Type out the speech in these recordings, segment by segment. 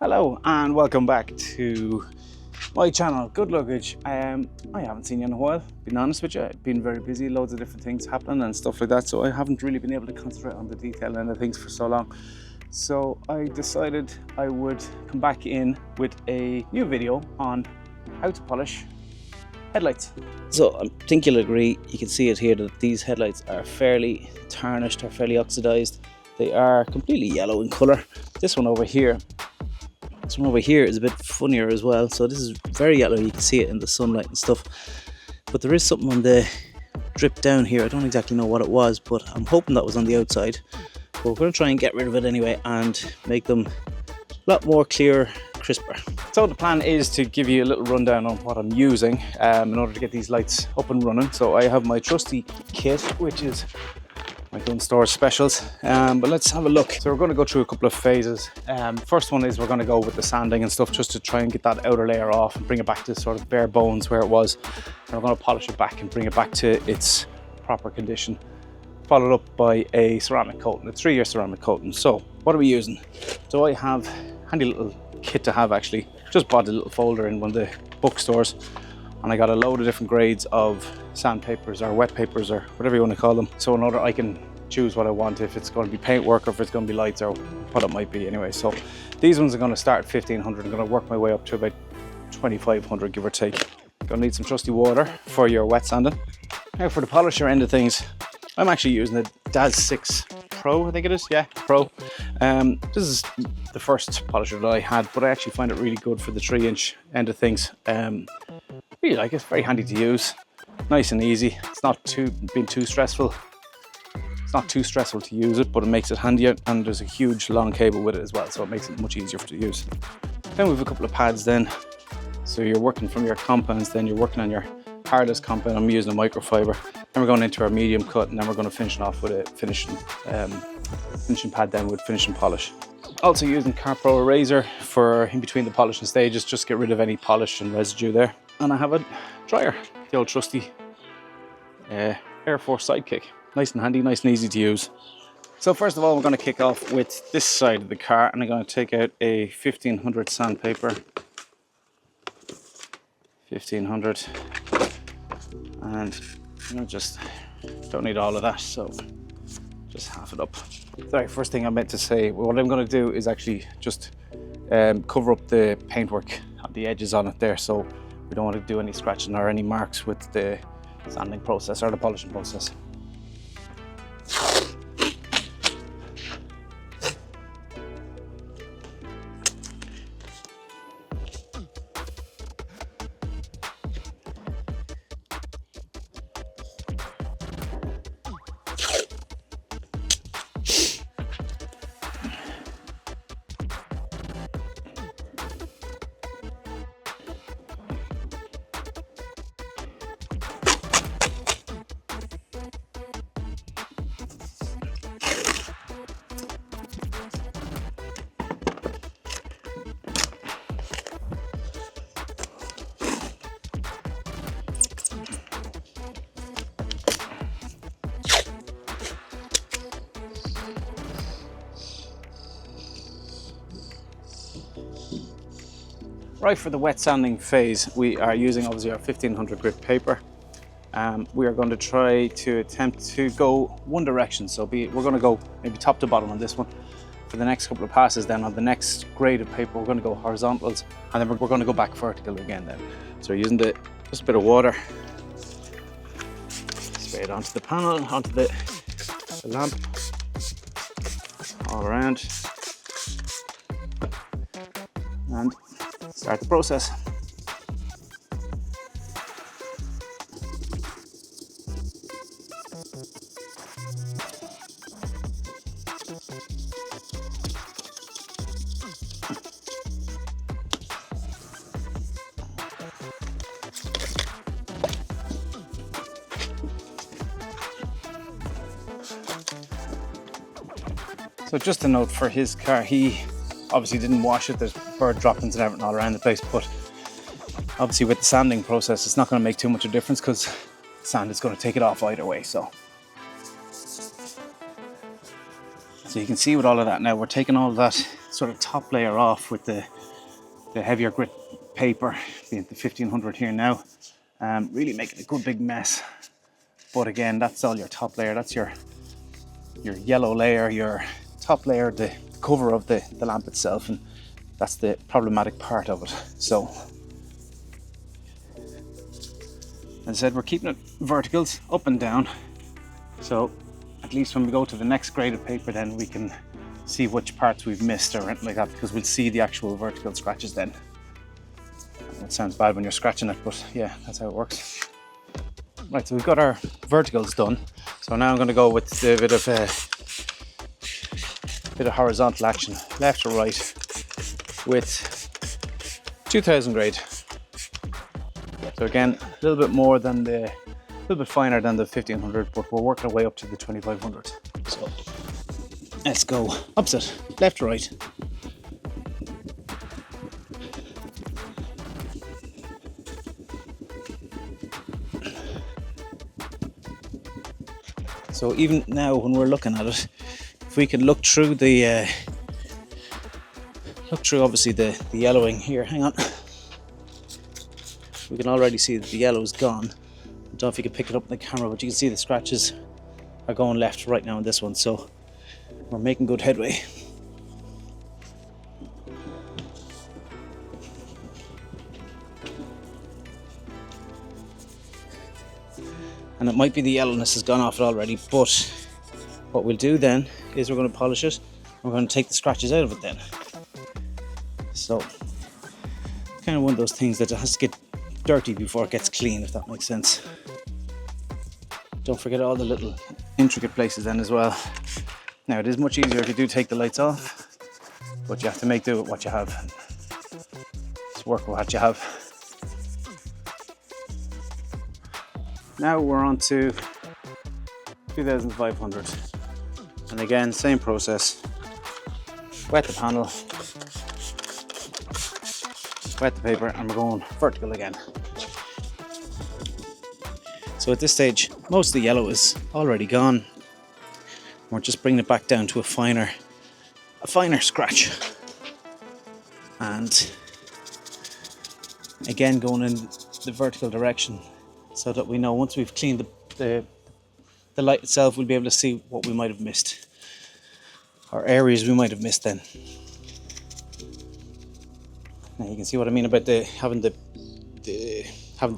Hello and welcome back to my channel, Good Luggage. I haven't seen you in a while, being honest with you. I've been very busy, loads of different things happening and stuff like that, so I haven't really been able to concentrate on the detail end of things for so long. So I decided I would come back in with a new video on how to polish headlights. So I think you'll agree, you can see it here, that these headlights are fairly tarnished or fairly oxidized. They are completely yellow in color. This one over here is a bit funnier as well. So this is very yellow, you can see it in the sunlight and stuff. But there is something on the drip down here. I don't exactly know what it was, but I'm hoping that was on the outside. But we're going to try and get rid of it anyway and make them a lot more clear, crisper. So the plan is to give you a little rundown on what I'm using in order to get these lights up and running. So I have my trusty kit, which is my Gun Store specials, but let's have a look. So we're going to go through a couple of phases. First one is we're going to go with the sanding and stuff, just to try and get that outer layer off and bring it back to sort of bare bones where it was. And we're going to polish it back and bring it back to its proper condition, followed up by a ceramic coating, a 3-year ceramic coating. So what are we using? So I have a handy little kit to have, actually. Just bought a little folder in one of the bookstores, and I got a load of different grades of sandpapers or wet papers or whatever you want to call them. So in order I can choose what I want, if it's going to be paint work or if it's going to be lights or what it might be anyway. So these ones are going to start at 1500. I'm going to work my way up to about 2500, give or take. Going to need some trusty water for your wet sanding. Now for the polisher end of things, I'm actually using the DAS 6 Pro, I think it is, yeah, Pro. This is the first polisher that I had, but I actually find it really good for the 3-inch end of things. Really like it, it's very handy to use, nice and easy. It's not too stressful. It's not too stressful to use it, but it makes it handier, and there's a huge long cable with it as well, so it makes it much easier to use. Then we have a couple of pads then. So you're working from your compounds, then you're working on your hardest compound. I'm using a microfiber. Then we're going into our medium cut, and then we're going to finish off with a finishing pad then with finishing polish. Also using CarPro eraser for in between the polishing stages, just get rid of any polish and residue there. And I have a dryer, the old trusty Air Force Sidekick. Nice and handy, nice and easy to use. So first of all, we're going to kick off with this side of the car, and I'm going to take out a 1500 sandpaper. 1500, and just don't need all of that, so just half it up. Sorry, first thing I meant to say, what I'm going to do is actually just cover up the paintwork on the edges on it there, so we don't want to do any scratching or any marks with the sanding process or the polishing process. Right, for the wet sanding phase, we are using obviously our 1500 grit paper. We are going to try to attempt to go one direction, so we're going to go maybe top to bottom on this one. For the next couple of passes then, on the next grade of paper, we're going to go horizontals, and then we're going to go back vertical again then. So we're using just a bit of water, spray it onto the panel, onto the lamp, all around, and start the process. So just a note for his car, he obviously didn't wash it. There's bird droppings and everything all around the place, but obviously with the sanding process, it's not going to make too much of a difference because sand is going to take it off either way. So you can see with all of that now, we're taking all of that sort of top layer off with the the heavier grit paper, being the 1500 here now, really making a good big mess. But again, that's all your top layer. That's your yellow layer, your top layer, the cover of the lamp itself, and that's the problematic part of it. So as I said, we're keeping it verticals up and down, so at least when we go to the next grade of paper, then we can see which parts we've missed or anything like that, because we'll see the actual vertical scratches then. That sounds bad when you're scratching it, but yeah, that's how it works. Right, so we've got our verticals done. So now I'm going to go with a bit of horizontal action, left to right, with 2000 grade. So again, a little bit more than a little bit finer than the 1500, but we're working our way up to the 2500. So let's go opposite, left to right. So even now when we're looking at it, if we can look through obviously the yellowing here, hang on. We can already see that the yellow is gone. I don't know if you can pick it up in the camera, but you can see the scratches are going left right now on this one, so we're making good headway. And it might be the yellowness has gone off it already, but what we'll do then is we're going to polish it. We're going to take the scratches out of it then. So it's kind of one of those things that it has to get dirty before it gets clean, if that makes sense. Don't forget all the little intricate places then as well. Now it is much easier if you do take the lights off, but you have to make do with what you have. Just work with what you have. Now we're on to 2500, and again, same process. Wet the panel, wet the paper, and we're going vertical again. So at this stage, most of the yellow is already gone. We're just bringing it back down to a finer scratch. And again, going in the vertical direction, so that we know once we've cleaned the light itself, we'll be able to see what we might have missed, or areas we might have missed then. Now you can see what I mean about having the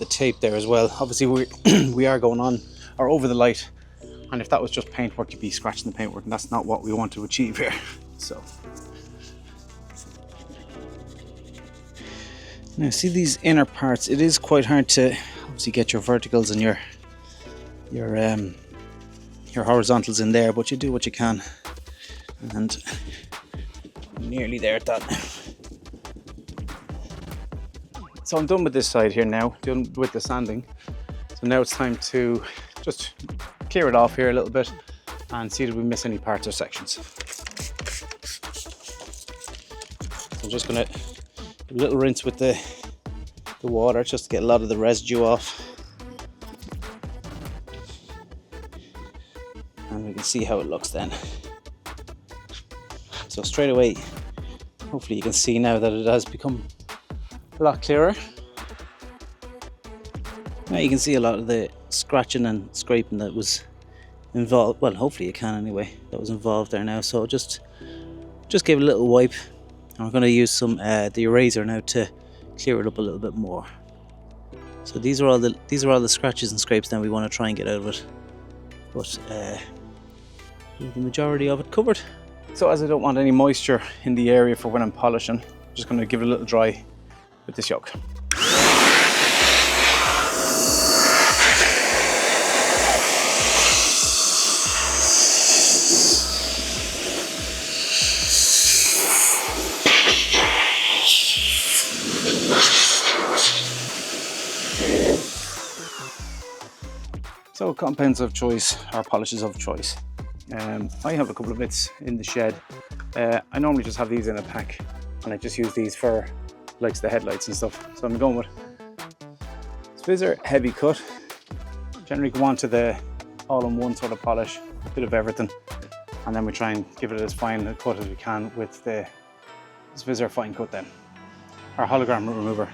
tape there as well. Obviously we are going on or over the light, and if that was just paintwork, you'd be scratching the paintwork, and that's not what we want to achieve here. So now see these inner parts, it is quite hard to obviously get your verticals and your horizontals in there, but you do what you can, and I'm nearly there at that. So I'm done with this side here now, done with the sanding. So now it's time to just clear it off here a little bit and see if we miss any parts or sections. So I'm just gonna do a little rinse with the water just to get a lot of the residue off, and we can see how it looks then. So straight away, hopefully you can see now that it has become a lot clearer. Now you can see a lot of the scratching and scraping that was involved, well hopefully you can anyway, that was involved there now. So just give it a little wipe, and we're going to use the eraser now to clear it up a little bit more. So these are all the scratches and scrapes now we want to try and get out of it, but the majority of it covered. So as I don't want any moisture in the area for when I'm polishing, I'm just going to give it a little dry with this yoke. So compounds of choice are polishes of choice. I have a couple of bits in the shed. I normally just have these in a pack, and I just use these for like the headlights and stuff. So I'm going with Swizzer Heavy Cut. Generally go on to the all-in-one sort of polish, a bit of everything, and then we try and give it as fine a cut as we can with the Swizzer Fine Cut then. our hologram remover.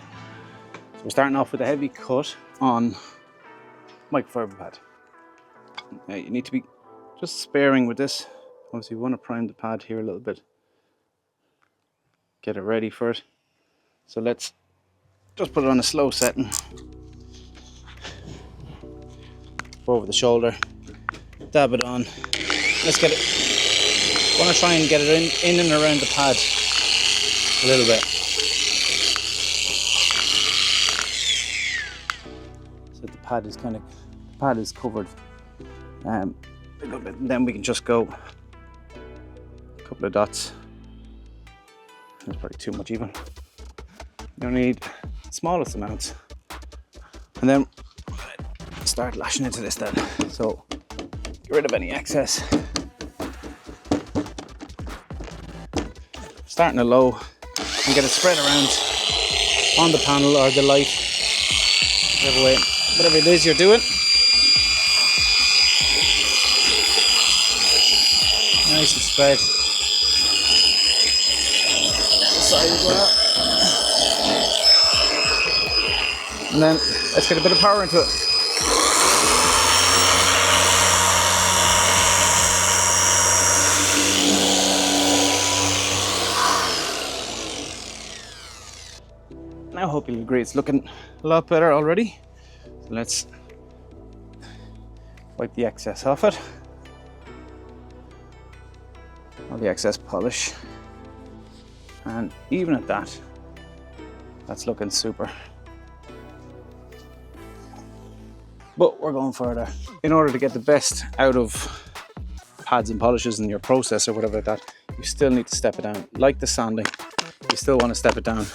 So we're starting off with a heavy cut on microfiber pad. Now you need to be just sparing with this. Obviously we want to prime the pad here a little bit. Get it ready for it. So let's just put it on a slow setting. Over the shoulder. Dab it on. Let's get it. Want to try and get it in and around the pad a little bit. So the pad is covered a little bit, and then we can just go a couple of dots. That's probably too much even. You need smallest amounts, and then start lashing into this then. So get rid of any excess. Starting at low and get it spread around on the panel or the light, whatever it is you're doing. Nice and spread. Side as well. And then let's get a bit of power into it. Now I hope you'll agree it's looking a lot better already. So let's wipe the excess off it. All the excess polish. And even at that, that's looking super. But we're going further. In order to get the best out of pads and polishes in your process or whatever like that, you still need to step it down. Like the sanding, you still want to step it down.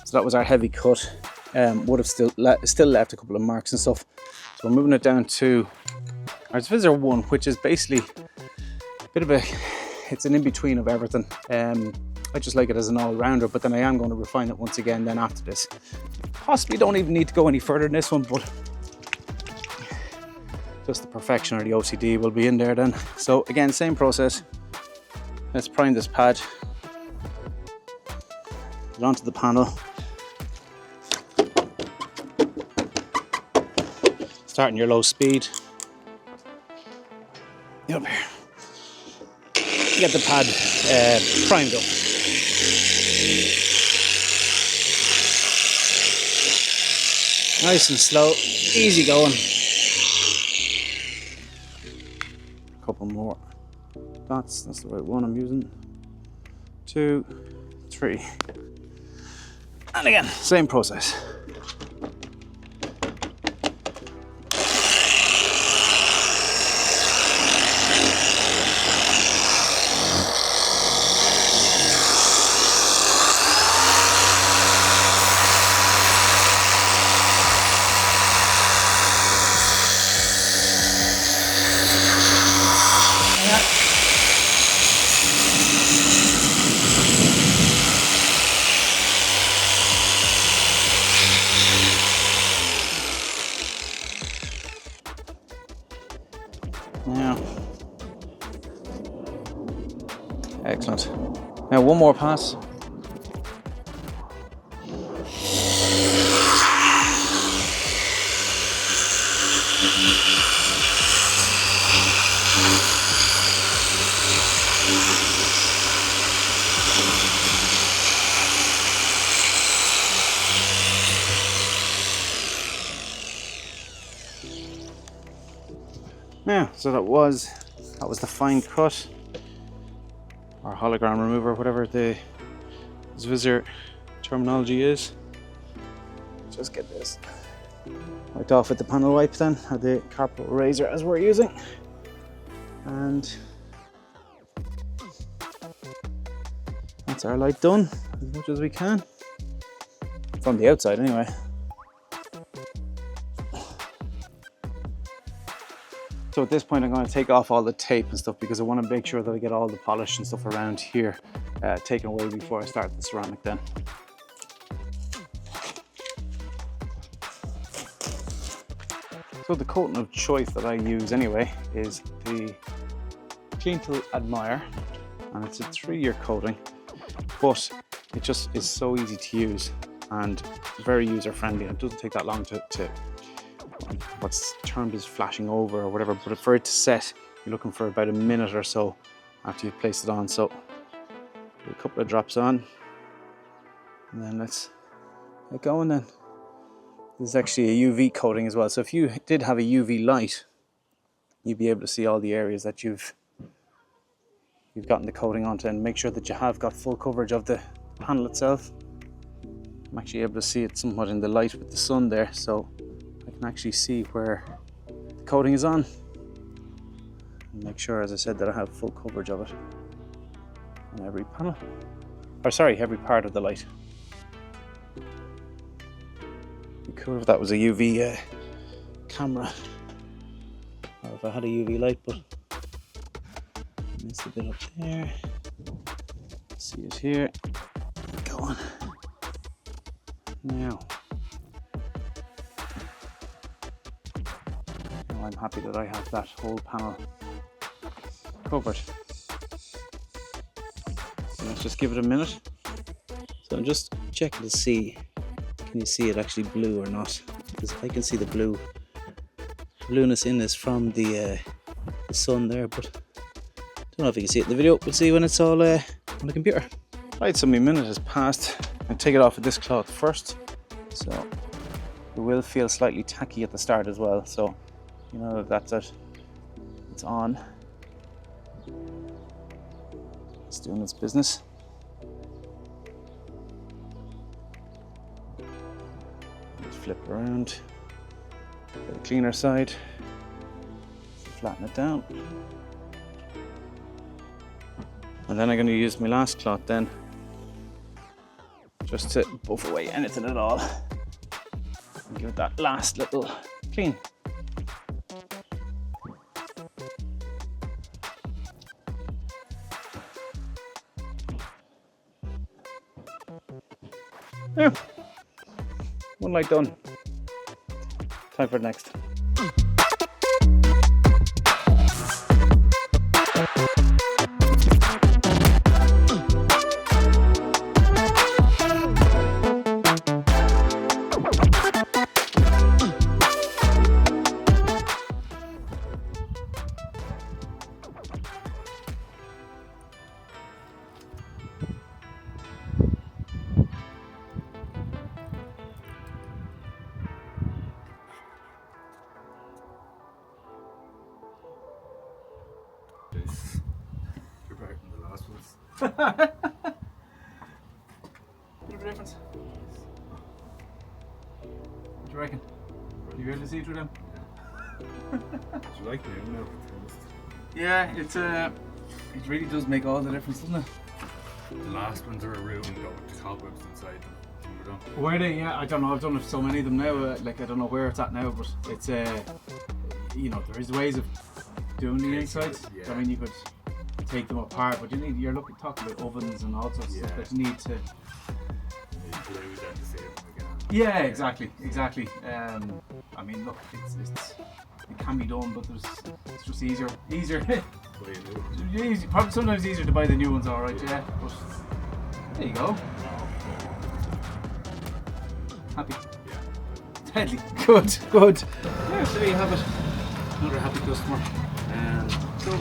So that was our heavy cut. Would have still left a couple of marks and stuff. So we're moving it down to our Visor 1, which is basically a bit of it's an in-between of everything. I just like it as an all-rounder, but then I am going to refine it once again then after this. Possibly don't even need to go any further than this one, but just the perfection or the OCD will be in there then. So again, same process. Let's prime this pad. Get onto the panel. Starting your low speed. Get up here. Get the pad primed up. Nice and slow, easy going. A couple more dots, that's the right one I'm using. 2, 3. And again, same process. Now, excellent. Now one more pass. Yeah, so that was the fine cut, or hologram remover, whatever the Visor terminology is. Just get this wiped off with the panel wipe then, or the carpet razor as we're using, and that's our light done as much as we can from the outside anyway. So at this point I'm going to take off all the tape and stuff because I want to make sure that I get all the polish and stuff around here taken away before I start the ceramic then. So the coating of choice that I use anyway is the Clean to Admire, and it's a 3-year coating, but it just is so easy to use and very user friendly. It doesn't take that long to what's termed as flashing over or whatever, but for it to set, you're looking for about a minute or so after you've placed it on. So a couple of drops on, and then let's get going then. There's actually a UV coating as well, so if you did have a UV light, you'd be able to see all the areas that you've gotten the coating onto, and make sure that you have got full coverage of the panel itself. I'm actually able to see it somewhat in the light with the sun there, so I can actually see where the coating is on, and make sure, as I said, that I have full coverage of it on every panel, or sorry, every part of the light. Be cool if that was a UV camera, or if I had a UV light, but missed a bit up there. See it here. Go on. Now I'm happy that I have that whole panel covered. So let's just give it a minute. So I'm just checking to see, can you see it actually blue or not? Because I can see the blueness in this from the sun there, but don't know if you can see it in the video. We'll see when it's all on the computer. Right, so my minute has passed. I'll take it off with this cloth first. So it will feel slightly tacky at the start as well. So you know that that's it. It's on. It's doing its business. Let's flip it around. The cleaner side. Flatten it down. And then I'm going to use my last cloth then, just to buff away anything at all. And give it that last little clean. Yeah. One light done. Time for the next. You're better than the last ones. Bit of a difference. What do you reckon? You able to see through them? Do you like them now? Yeah, it really does make all the difference, doesn't it? The last ones are a ruined though, with the cobwebs inside them. Remember them? Were they? Yeah, I don't know. I've done so many of them now. Like I don't know where it's at now, but it's you know, there is ways of doing the insides. Yeah. I mean, you could take them apart, but you're talking about ovens and all sorts of stuff that you need to. And you glue them to save them again. Yeah, exactly. I mean, look, it can be done, but it's just easier. Buy a new one. Probably sometimes easier to buy the new ones, all right. Yeah, but there you go. Happy. Yeah. Deadly. Good. Yeah, so there you have it. Another happy customer. So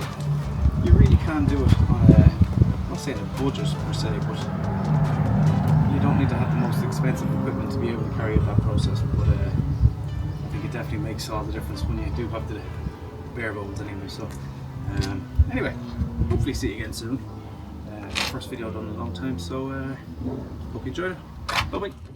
you really can do it on I'm not saying a budget per se, but you don't need to have the most expensive equipment to be able to carry out that process. But I think it definitely makes all the difference when you do have the bare bones anyway. So anyway, hopefully see you again soon. First video done in a long time, so hope you enjoyed it. Bye bye.